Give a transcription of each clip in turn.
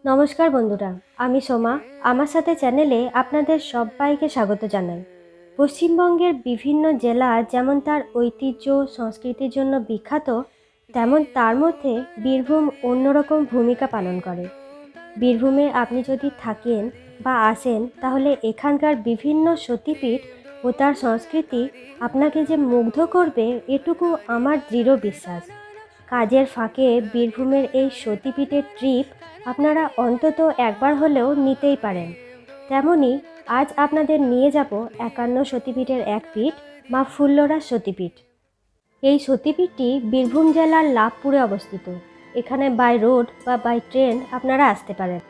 নমস্কার বন্ধুরা, আমি সোমা। আমার সাথে চ্যানেলে আপনাদের সবাইকে স্বাগত জানাই। পশ্চিমবঙ্গের বিভিন্ন জেলা যেমন তার ঐতিহ্য সংস্কৃতির জন্য বিখ্যাত, তেমন তার মধ্যে বীরভূম অন্যরকম ভূমিকা পালন করে। বীরভূমে আপনি যদি থাকেন বা আসেন, তাহলে এখানকার বিভিন্ন সতীপীঠ ও তার সংস্কৃতি আপনাকে যে মুগ্ধ করবে, এটুকু আমার দৃঢ় বিশ্বাস। কাজের ফাঁকে বীরভূমের এই সতীপীঠের ট্রিপ আপনারা অন্তত একবার হলেও নিতেই পারেন। তেমনি আজ আপনাদের নিয়ে যাব 51 সতীপীঠের এক পীঠ, মা ফুল্লরা সতীপীঠ। এই সতীপীঠটি বীরভূম জেলার লাভপুরে অবস্থিত। এখানে বাই রোড বা বাই ট্রেন আপনারা আসতে পারেন।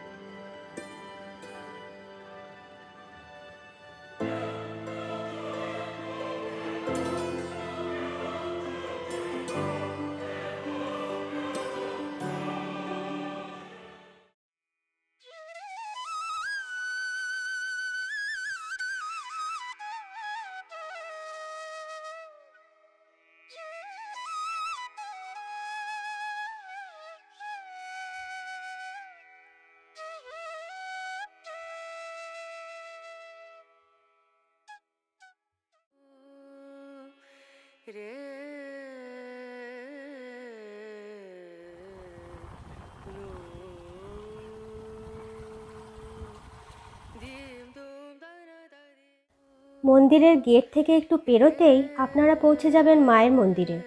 মন্দিরের গেট থেকে একটু পেরোতেই আপনারা পৌঁছে যাবেন মায়ের মন্দিরে।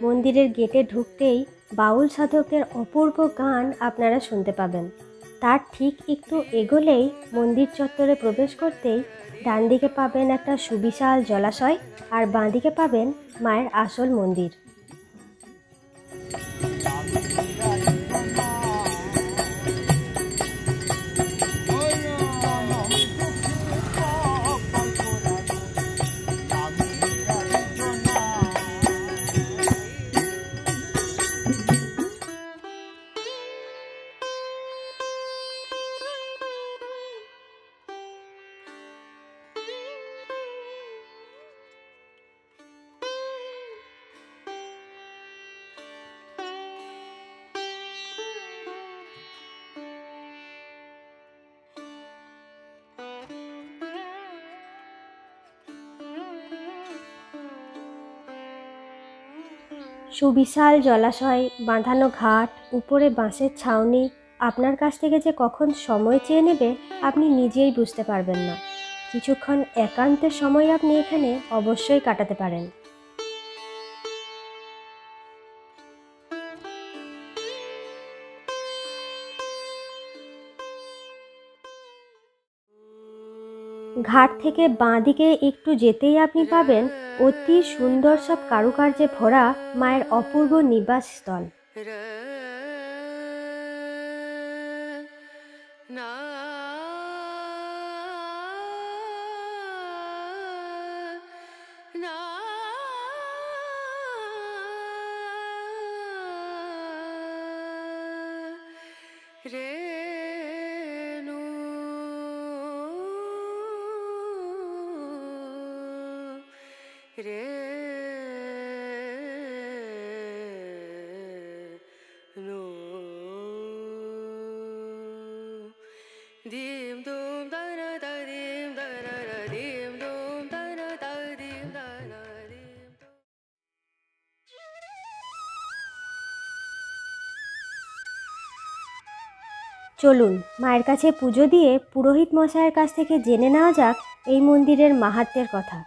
মন্দিরের গেটে ঢুকতেই বাউল সাধকের অপূর্ব গান আপনারা শুনতে পাবেন। তার ঠিক একটু এগোলেই মন্দির চত্বরে প্রবেশ করতেই ডান দিকে পাবেন একটা সুবিশাল জলাশয়, আর বাঁ দিকে পাবেন মায়ের আসল মন্দির। সুবিশাল জলাশয়, বাঁধানো ঘাট, উপরে বাঁশের ছাউনি আপনার কাছ থেকে যে কখন সময় চেয়ে নেবে আপনি নিজেই বুঝতে পারবেন না। কিছুক্ষণ একান্তের সময় আপনি এখানে অবশ্যই কাটাতে পারেন। ঘাট থেকে বাঁ দিকে একটু যেতেই আপনি পাবেন অতি সুন্দর সব কারুকার্যে ভরা মায়ের অপূর্ব নিবাসস্থল। চলুন মায়ের কাছে পুজো দিয়ে পুরোহিত মশাইয়ের কাছ থেকে জেনে নেওয়া যাক এই মন্দিরের মাহাত্ম্যের কথা।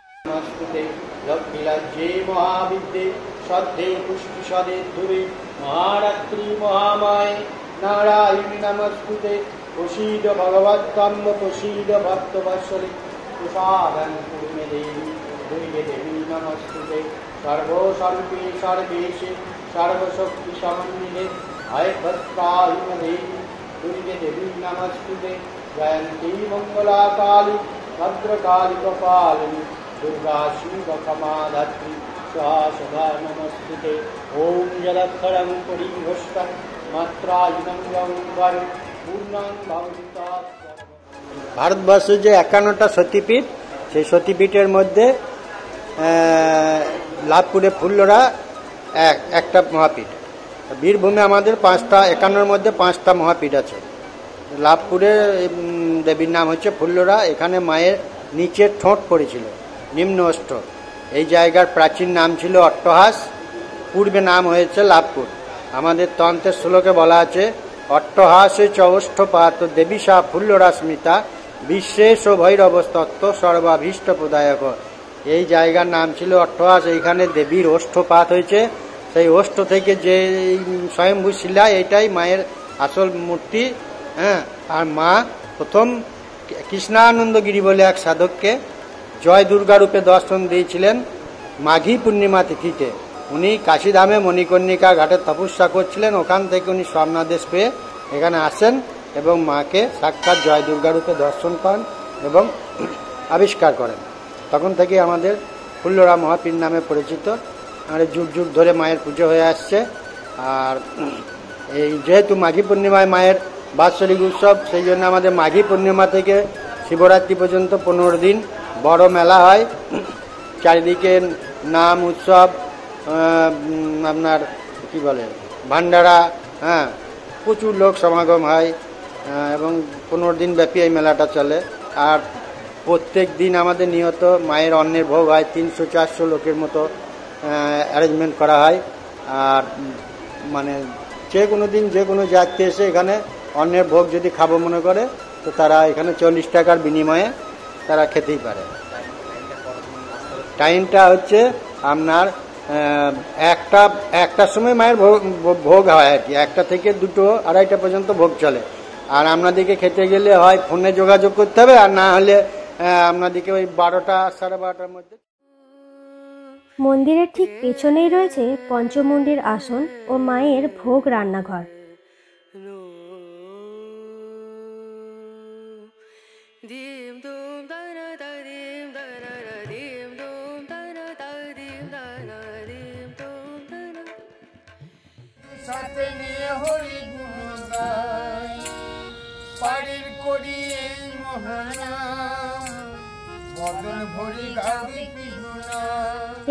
নারায়ণী নমস্তুতে প্রসীদ ভগবৎকাম্য প্রসীদ ভক্তবৎসলে প্রসাদং কুর্মে দেবী দুর্গে দেবী নমস্তুতে সর্বসর্বে সর্বেশে সর্বশক্তি সমন্বিতে ভয়ভদ্রায় দেবী দুর্গে দেবী নমস্তুতে জয়ন্তী মঙ্গলা কালী ভদ্রকালী কপালিনী দুর্গা শিব ক্ষমা ধাত্রী সদা নমস্তুতে। ওম জলাক্ষরং পরিঘোষং মাত্রায়িনং গঙ্গার পূর্ণাং ভবন্তা। ভারতবর্ষের যে 51টা সতীপীঠ, সেই সতীপীঠের মধ্যে লাভপুরে ফুল্লরা একটা মহাপীঠ। বীরভূমে আমাদের 5টা, 51-র মধ্যে 5টা মহাপীঠ আছে। লাভপুরে দেবীর নাম হচ্ছে ফুল্লরা। এখানে মায়ের নিচের ঠোঁট পড়েছিল, নিম্ন ওষ্ঠ। এই জায়গার প্রাচীন নাম ছিল অট্টহাস, পূর্বে নাম হয়েছে লাভপুর। আমাদের তন্ত্রের শ্লোকে বলা আছে, অট্টহাসে চৌষ্ঠপাত দেবী সা ফুল্লরা স্মিতা বিশ্বেশ ভৈরবস্তত্ত্ব সর্বাভীষ্ট প্রদায়ক। এই জায়গার নাম ছিল অট্টহাস। এইখানে দেবীর ওষ্ঠপাত হয়েছে। সেই ওষ্ঠ থেকে যে স্বয়ম্ভূ শিলা, এটাই মায়ের আসল মূর্তি। হ্যাঁ, আর মা প্রথম কৃষ্ণানন্দগিরি বলে এক সাধককে জয় দুর্গা রূপে দর্শন দিয়েছিলেন মাঘী পূর্ণিমা তিথিতে। উনি কাশীধামে মণিকর্ণিকা ঘাটে তপস্যা করছিলেন। ওখান থেকে উনি স্বর্ণাদেশ পেয়ে এখানে আসেন এবং মাকে সাক্ষাৎ জয় দুর্গা রূপে দর্শন করেন এবং আবিষ্কার করেন। তখন থেকে আমাদের ফুল্লরা মহাপীর নামে পরিচিত। আমাদের যুগ যুগ ধরে মায়ের পুজো হয়ে আসছে। আর এই যেহেতু মাঘী পূর্ণিমায় মায়ের বাৎসরিক উৎসব, সেই জন্য আমাদের মাঘী পূর্ণিমা থেকে শিবরাত্রি পর্যন্ত 15 দিন বড় মেলা হয়। চারিদিকে নাম উৎসব, আপনার কি বলে ভান্ডারা, হ্যাঁ, প্রচুর লোক সমাগম হয় এবং 15 দিন ব্যাপী এই মেলাটা চলে। আর প্রত্যেক দিন আমাদের নিয়ত মায়ের অন্নের ভোগ হয়। 300-400 লোকের মতো অ্যারেঞ্জমেন্ট করা হয়। আর মানে যে কোনো দিন যে কোনো জায়গাতে এসে এখানে অন্নের ভোগ যদি খাবো মনে করে, তো তারা এখানে 40 টাকার বিনিময়ে তারা খেতেই পারে। টাইমটা হচ্ছে আপনার একটার সময় মায়ের ভোগ হয় আর কি। 1টা থেকে 2টো 2:30 পর্যন্ত ভোগ চলে। আর আপনাদেরকে খেতে গেলে হয় ফোনে যোগাযোগ করতে হবে, আর না হলে আপনাদেরকে ওই 12টা 12:30টার মধ্যে। মন্দিরের ঠিক পেছনেই রয়েছে পঞ্চমুণ্ডির আসন ও মায়ের ভোগ রান্নাঘর। সাথে নিয়ে হরি গুণ গাই, পারির করি এই মহানাম, বদন ভরি গাবি কৃষ্ণ।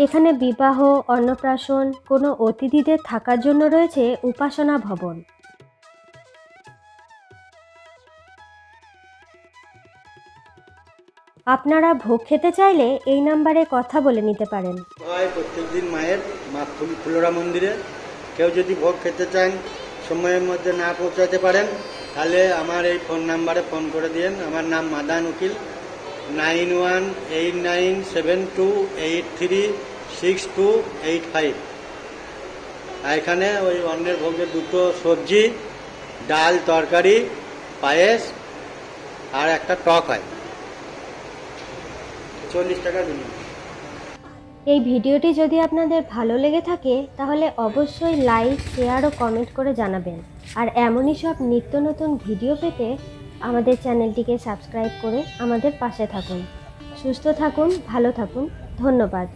এখানে বিবাহ, অন্নপ্রাশন, কোনো অতিথিদের থাকার জন্য রয়েছে উপাসনা ভবন। আপনারা ভোগ খেতে চাইলে এই নাম্বারে কথা বলে নিতে পারেন। প্রত্যেকদিন মায়ের ফুল্লরা মন্দিরে কেউ যদি ভোগ খেতে চান, সময়ের মধ্যে না পৌঁছাতে পারেন, তাহলে আমার এই ফোন নাম্বারে ফোন করে দিন। আমার নাম মাদান উকিল, 918972836285। আর এখানে ওই অন্নের ভোগের 2টো সবজি, ডাল, তরকারি, পায়েস আর একটা টক হয়। 40 টাকা বিনিময়। এই ভিডিওটি যদি আপনাদের ভালো লেগে থাকে তাহলে অবশ্যই লাইক, শেয়ার ও কমেন্ট করে জানাবেন। আর এমনই সব নিত্য নতুন ভিডিও পেতে আমাদের চ্যানেলটিকে সাবস্ক্রাইব করে আমাদের পাশে থাকুন। সুস্থ থাকুন, ভালো থাকুন, ধন্যবাদ।